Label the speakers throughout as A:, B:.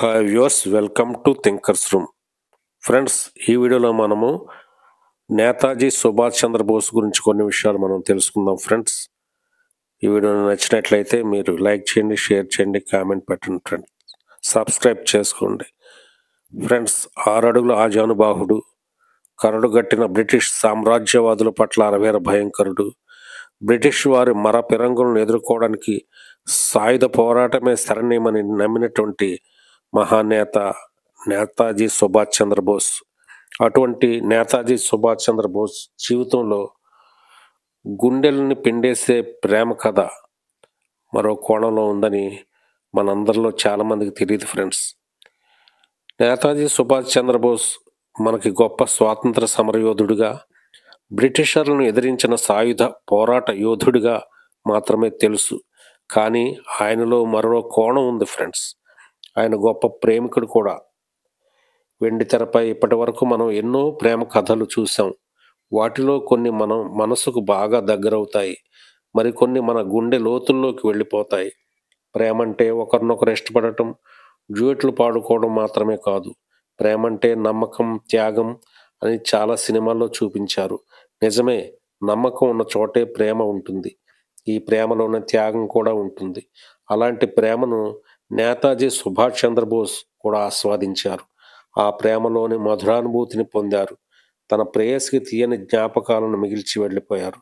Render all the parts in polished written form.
A: Hi viewers, welcome to thinkers room. Friends, ఈ వీడియోలో మనము నేతాజీ సుభాష్ చంద్రబోస్ గురించి కొన్ని విషయాలు మనం తెలుసుకుందాం. ఫ్రెండ్స్, ఈ వీడియో నచ్చినట్లయితే మీరు లైక్ చేయండి, షేర్ చేయండి, కామెంట్ పెట్టండి. ఫ్రెండ్స్, సబ్స్క్రైబ్ చేసుకోండి. ఫ్రెండ్స్, 6 అడుగుల ఆజానుబాహుడు, కరడుగట్టిన బ్రిటిష్ సామ్రాజ్యవాదుల పట్ల అరవేర భయంకరుడు, బ్రిటిష్ వారి మర పిరంగులను ఎదుర్కోవడానికి సాయుధ పోరాటమే శరణ్యమని నమ్మినటువంటి మహానేత నేతాజీ సుభాష్ చంద్రబోస్. అటువంటి నేతాజీ సుభాష్ చంద్రబోస్ జీవితంలో గుండెల్ని పిండేసే ప్రేమ కథ మరో కోణంలో ఉందని మనందరిలో చాలామందికి తెలియదు. ఫ్రెండ్స్, నేతాజీ సుభాష్ చంద్రబోస్ మనకి గొప్ప స్వాతంత్ర సమరయోధుడిగా, బ్రిటిషర్లను ఎదిరించిన సాయుధ పోరాట యోధుడిగా మాత్రమే తెలుసు. కానీ ఆయనలో మరో కోణం ఉంది. ఫ్రెండ్స్, ఆయన గొప్ప ప్రేమికుడు కూడా. వెండి తెరపై ఇప్పటి వరకు మనం ఎన్నో ప్రేమ కథలు చూసాం. వాటిలో కొన్ని మనం మనసుకు బాగా దగ్గరవుతాయి, మరికొన్ని మన గుండె లోతుల్లోకి వెళ్ళిపోతాయి. ప్రేమ అంటే ఒకరినొకరు ఇష్టపడటం, డ్యూయెట్లు పాడుకోవడం మాత్రమే కాదు. ప్రేమ అంటే నమ్మకం, త్యాగం అని చాలా సినిమాల్లో చూపించారు. నిజమే, నమ్మకం ఉన్న చోటే ప్రేమ ఉంటుంది. ఈ ప్రేమలోనే త్యాగం కూడా ఉంటుంది. అలాంటి ప్రేమను నేతాజీ సుభాష్ చంద్రబోస్ కూడా ఆస్వాదించారు. ఆ ప్రేమలోని మధురానుభూతిని పొందారు. తన ప్రేయసికి తీయని జ్ఞాపకాలను మిగిల్చి వెళ్ళిపోయారు.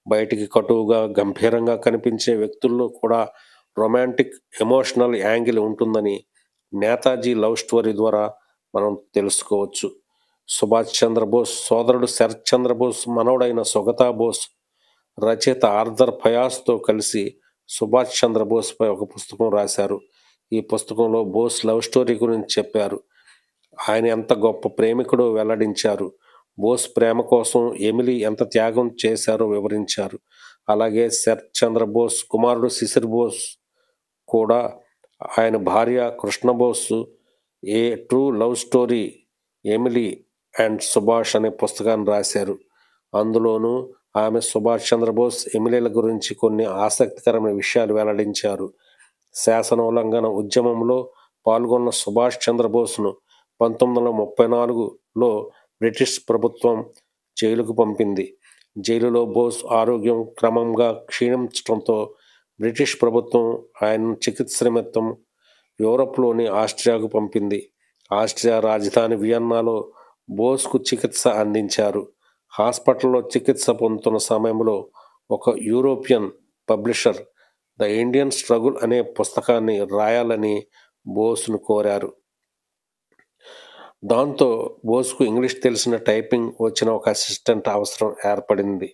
A: బయటికి కటువుగా, గంభీరంగా కనిపించే వ్యక్తుల్లో కూడా రొమాంటిక్, ఎమోషనల్ యాంగిల్ ఉంటుందని నేతాజీ లవ్ స్టోరీ ద్వారా మనం తెలుసుకోవచ్చు. సుభాష్ చంద్రబోస్ సోదరుడు శరత్ చంద్రబోస్ మనవడైన సుగతా బోస్ రచయిత ఆర్థర్ ఫయాస్తో కలిసి సుభాష్ చంద్రబోస్పై ఒక పుస్తకం రాశారు. ఈ పుస్తకంలో బోస్ లవ్ స్టోరీ గురించి చెప్పారు. ఆయన ఎంత గొప్ప ప్రేమికుడో వెల్లడించారు. బోస్ ప్రేమ కోసం ఎమిలీ ఎంత త్యాగం చేశారో వివరించారు. అలాగే శరత్ చంద్రబోస్ కుమారుడు శిశిర్ బోస్ కూడా ఆయన భార్య Krishna Bose a true love story Emily and Subhash అనే పుస్తకాన్ని రాశారు. అందులోనూ ఆమె సుభాష్ చంద్రబోస్, ఎమిలీల గురించి కొన్ని ఆసక్తికరమైన విషయాలు వెల్లడించారు. శాసనోల్లంఘన ఉద్యమంలో పాల్గొన్న సుభాష్ చంద్రబోస్ను 1934లో బ్రిటిష్ ప్రభుత్వం జైలుకు పంపింది. జైలులో బోస్ ఆరోగ్యం క్రమంగా క్షీణించడంతో బ్రిటిష్ ప్రభుత్వం ఆయనను చికిత్స నిమిత్తం యూరప్లోని ఆస్ట్రియాకు పంపింది. ఆస్ట్రియా రాజధాని వియన్నాలో బోస్కు చికిత్స అందించారు. హాస్పిటల్లో చికిత్స పొందుతున్న సమయంలో ఒక European publisher the Indian struggle అనే పుస్తకాన్ని రాయాలని బోస్ను కోరారు. దాంతో బోస్కు ఇంగ్లీష్ తెలిసిన, టైపింగ్ వచ్చిన ఒక అసిస్టెంట్ అవసరం ఏర్పడింది.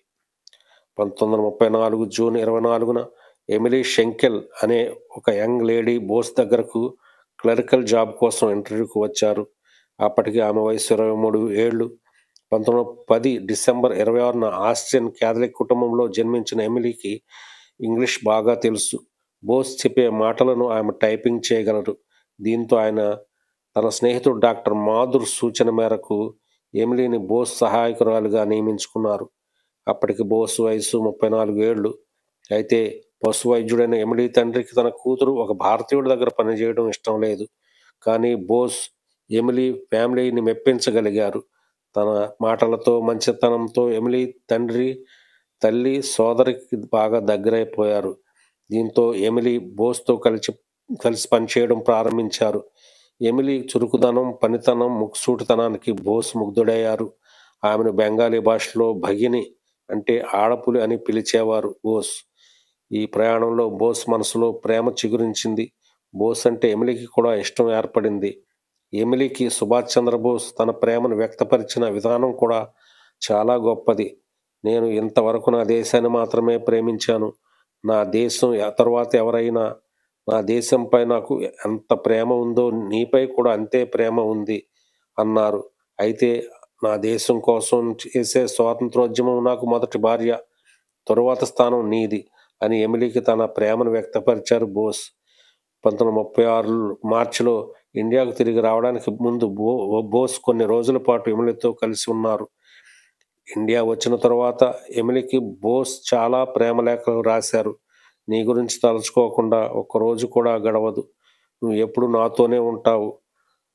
A: 1934 జూన్ 24న ఎమిలీ షెంకెల్ అనే ఒక యంగ్ లేడీ బోస్ దగ్గరకు క్లరికల్ జాబ్ కోసం ఇంటర్వ్యూకి వచ్చారు. అప్పటికి ఆమె వయసు 23 ఏళ్ళు. 1910 డిసెంబర్ 26న ఆస్ట్రియన్ క్యాథలిక్ కుటుంబంలో జన్మించిన ఎమిలీకి ఇంగ్లీష్ బాగా తెలుసు. బోస్ చెప్పే మాటలను ఆమె టైపింగ్ చేయగలరు. దీంతో ఆయన తన స్నేహితుడు డాక్టర్ మాధుర్ సూచన మేరకు ఎమిలీని బోస్ సహాయకురాలుగా నియమించుకున్నారు. అప్పటికి బోస్ వయసు 34 ఏళ్ళు. అయితే పశు వైద్యుడైన ఎమిలీ తండ్రికి తన కూతురు ఒక భారతీయుడి దగ్గర పనిచేయడం ఇష్టం లేదు. కానీ బోస్ ఎమిలీ ఫ్యామిలీని మెప్పించగలిగారు. తన మాటలతో, మంచితనంతో ఎమిలీ తండ్రి, తల్లి, సోదరికి బాగా దగ్గరైపోయారు. దీంతో ఎమిలీ బోస్తో కలిసి పనిచేయడం ప్రారంభించారు. ఎమిలీ చురుకుదనం, పనితనం, ముక్కుసూటితనానికి బోస్ ముగ్ధుడయ్యారు. ఆమెను బెంగాలీ భాషలో భగిని అంటే ఆడపులి అని పిలిచేవారు బోస్. ఈ ప్రయాణంలో బోస్ మనసులో ప్రేమ చిగురించింది. బోస్ అంటే ఎమిలీకి కూడా ఇష్టం ఏర్పడింది. ఎమిలీకి సుభాష్ చంద్రబోస్ తన ప్రేమను వ్యక్తపరిచిన విధానం కూడా చాలా గొప్పది. నేను ఇంతవరకు నా దేశాన్ని మాత్రమే ప్రేమించాను. నా దేశం తర్వాత ఎవరైనా, నా దేశంపై నాకు ఎంత ప్రేమ ఉందో నీపై కూడా అంతే ప్రేమ ఉంది అన్నారు. అయితే నా దేశం కోసం చేసే స్వాతంత్రోద్యమం నాకు మొదటి భార్య, తరువాత స్థానం నీది అని ఎమిలీకి తన ప్రేమను వ్యక్తపరిచారు బోస్. 1936 మార్చిలో ఇండియాకు తిరిగి రావడానికి ముందు బోస్ కొన్ని రోజుల పాటు ఎమిలీతో కలిసి ఉన్నారు. ఇండియా వచ్చిన తరువాత ఎమిలీకి బోస్ చాలా ప్రేమ లేఖలు రాశారు. నీ గురించి తలుచుకోకుండా ఒక్కరోజు కూడా గడవదు. నువ్వు ఎప్పుడు నాతోనే ఉంటావు.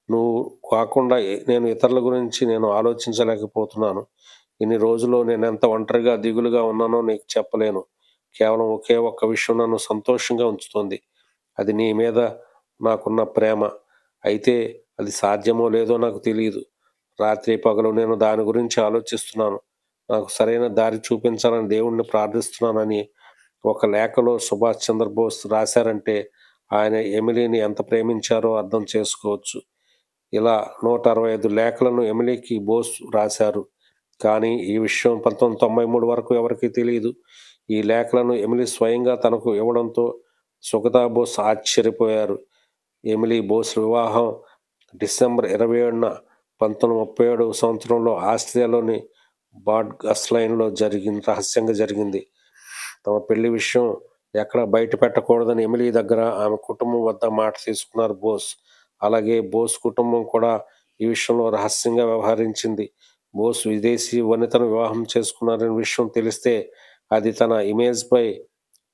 A: నువ్వు కాకుండా నేను ఇతరుల గురించి నేను ఆలోచించలేకపోతున్నాను. ఇన్ని రోజులు నేనెంత ఒంటరిగా, దిగులుగా ఉన్నానో నీకు చెప్పలేను. కేవలం ఒకే ఒక్క విషయం నన్ను సంతోషంగా ఉంచుతోంది. అది నీ మీద నాకున్న ప్రేమ. అయితే అది సాధ్యమో లేదో నాకు తెలీదు. రాత్రి పగలు నేను దాని గురించి ఆలోచిస్తున్నాను. నాకు సరైన దారి చూపించాలని దేవుణ్ణి ప్రార్థిస్తున్నానని ఒక లేఖలో సుభాష్ చంద్రబోస్ రాశారంటే ఆయన ఎమిలీని ఎంత ప్రేమించారో అర్థం చేసుకోవచ్చు. ఇలా 165 లేఖలను ఎమిలీకి బోస్ రాశారు. కానీ ఈ విషయం 1993 వరకు ఎవరికీ తెలీదు. ఈ లేఖలను ఎమిలీ స్వయంగా తనకు ఇవ్వడంతో సుగతా బోస్ ఆశ్చర్యపోయారు. ఎమిలీ బోస్ వివాహం డిసెంబర్ 27న 1937 సంవత్సరంలో ఆస్ట్రియాలోని బాడ్ గస్లైన్లో రహస్యంగా జరిగింది. తమ పెళ్లి విషయం ఎక్కడ బయట పెట్టకూడదని ఎమిలీ దగ్గర ఆమె కుటుంబం వద్ద మాట తీసుకున్నారు బోస్. అలాగే బోస్ కుటుంబం కూడా ఈ విషయంలో రహస్యంగా వ్యవహరించింది. బోస్ విదేశీ వనితను వివాహం చేసుకున్నారనే విషయం తెలిస్తే అది తన ఇమేజ్పై,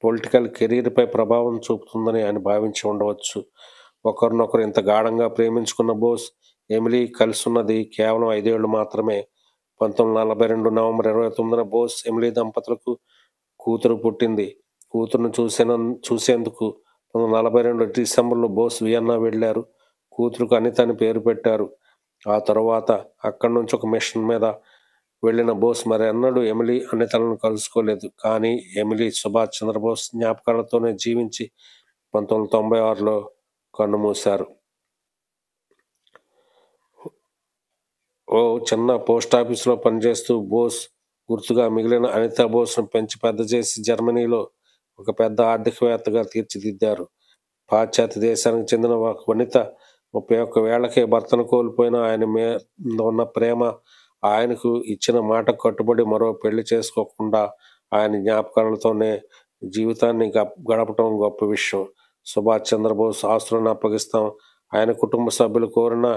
A: పొలిటికల్ కెరీర్పై ప్రభావం చూపుతుందని ఆయన భావించి ఉండవచ్చు. ఒకరినొకరు ఇంత గాఢంగా ప్రేమించుకున్న బోస్, ఎమిలీ కలిసున్నది కేవలం 5 ఏళ్లు మాత్రమే. 1942 నవంబర్ 29న బోస్, ఎమిలీ దంపతులకు కూతురు పుట్టింది. కూతురును చూసేందుకు 1942 డిసెంబర్లో బోస్ వియన్నా వెళ్లారు. కూతురుకు అనిత అని పేరు పెట్టారు. ఆ తరువాత అక్కడి నుంచి ఒక మిషన్ మీద వెళ్లిన బోస్ మరెన్నడూ ఎమిలీ, అనితలను కలుసుకోలేదు. కానీ ఎమిలీ సుభాష్ చంద్రబోస్ జ్ఞాపకాలతోనే జీవించి 1996లో కన్నుమూశారు. ఓ చిన్న పోస్టాఫీసులో పనిచేస్తూ బోస్ గుర్తుగా మిగిలిన అనితా బోస్ను పెంచి పెద్ద చేసి జర్మనీలో ఒక పెద్ద ఆర్థికవేత్తగా తీర్చిదిద్దారు. పాశ్చాత్య దేశానికి చెందిన ఒక వనిత 31 ఏళ్లకే భర్తను కోల్పోయిన ఆయన మీద ఉన్న ప్రేమ, ఆయనకు ఇచ్చిన మాటకు కట్టుబడి మరో పెళ్లి చేసుకోకుండా ఆయన జ్ఞాపకాలతోనే జీవితాన్ని గడపటం గొప్ప విషయం. సుభాష్ చంద్రబోస్ ఆస్తులను అప్పగిస్తాం ఆయన కుటుంబ సభ్యులు కోరిన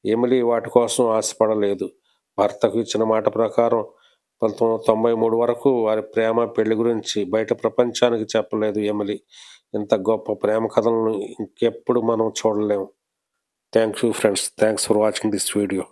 A: ఎమిలీ వాటి కోసం ఆశపడలేదు. భర్తకు ఇచ్చిన మాట ప్రకారం 1993 వరకు వారి ప్రేమ, పెళ్లి గురించి బయట ప్రపంచానికి చెప్పలేదు ఎమిలీ. ఇంత గొప్ప ప్రేమ కథలను ఇంకెప్పుడు మనం చూడలేము. Thank you friends. Thanks for watching this video.